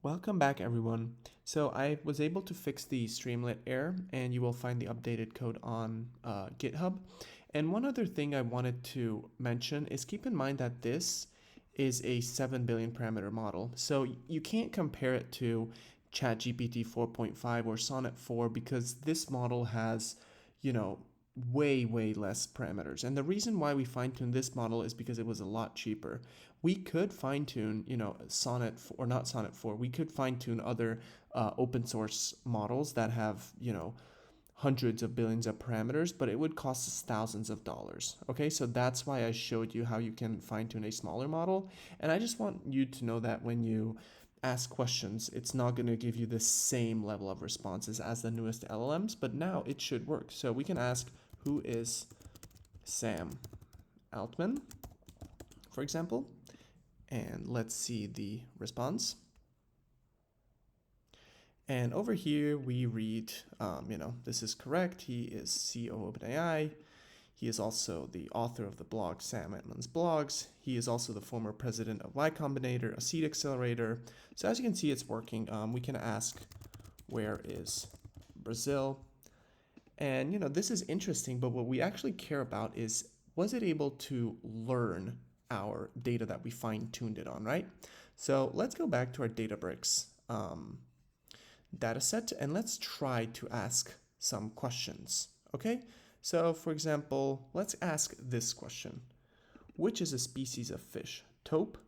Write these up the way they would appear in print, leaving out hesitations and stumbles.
Welcome back, everyone. So I was able to fix the Streamlit error, and you will find the updated code on GitHub. And one other thing I wanted to mention is keep in mind that this is a 7 billion parameter model. So you can't compare it to ChatGPT 4.5 or Sonnet 4 because this model has, way less parameters. And the reason why we fine-tuned this model is because it was a lot cheaper. We could fine-tune, Sonnet or not Sonnet 4. We could fine-tune other open source models that have, hundreds of billions of parameters, but it would cost us thousands of dollars. Okay, so that's why I showed you how you can fine-tune a smaller model. And I just want you to know that when you ask questions, it's not going to give you the same level of responses as the newest LLMs, but now it should work. So we can ask, who is Sam Altman, for example, and let's see the response. And over here we read, this is correct. He is CEO of OpenAI. He is also the author of the blog Sam Altman's blogs. He is also the former president of Y Combinator, a seed accelerator. So as you can see, it's working. We can ask, where is Brazil? And this is interesting, but what we actually care about is, was it able to learn our data that we fine-tuned it on, right? So let's go back to our Databricks data set and let's try to ask some questions, okay? So for example, let's ask this question. Which is a species of fish, taupe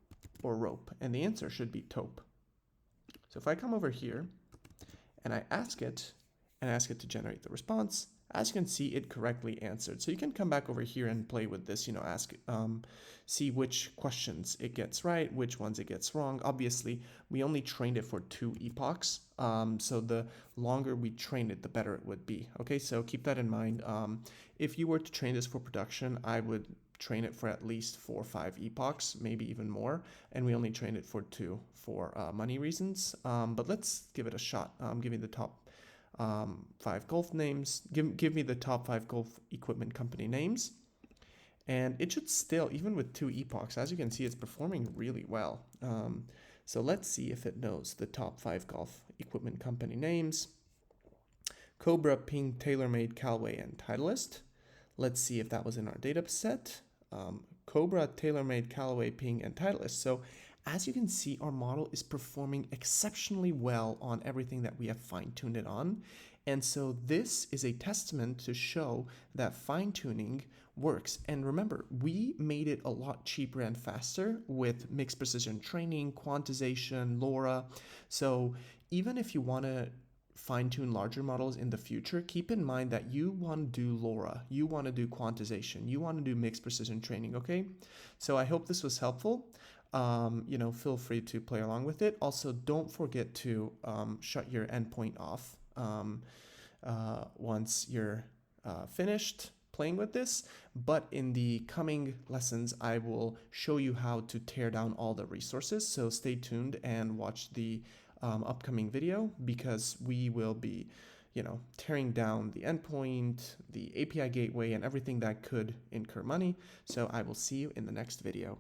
or rope? And the answer should be taupe. So if I come over here and I ask it to generate the response, as you can see, it correctly answered. So you can come back over here and play with this, see which questions it gets right, which ones it gets wrong. Obviously, we only trained it for 2 epochs. So the longer we train it, the better it would be. Okay, so keep that in mind. If you were to train this for production, I would train it for at least 4 or 5 epochs, maybe even more. And we only trained it for 2 for money reasons. But let's give it a shot. Give me the top 5 golf names. Give me the top 5 golf equipment company names. And it should still, even with 2 epochs, as you can see, it's performing really well. So let's see if it knows the top 5 golf equipment company names. Cobra, Ping, TaylorMade, Callaway, and Titleist. Let's see if that was in our data set. Cobra, TaylorMade, Callaway, Ping, and Titleist. So as you can see, our model is performing exceptionally well on everything that we have fine-tuned it on. And so this is a testament to show that fine-tuning works. And remember, we made it a lot cheaper and faster with mixed precision training, quantization, LoRa. So even if you want to fine-tune larger models in the future, keep in mind that you want to do LoRa, you want to do quantization, you want to do mixed precision training, okay? So I hope this was helpful. Feel free to play along with it. Also, don't forget to shut your endpoint off once you're finished playing with this. But in the coming lessons, I will show you how to tear down all the resources. So stay tuned and watch the upcoming video, because we will be tearing down the endpoint, the API gateway, and everything that could incur money. So I will see you in the next video.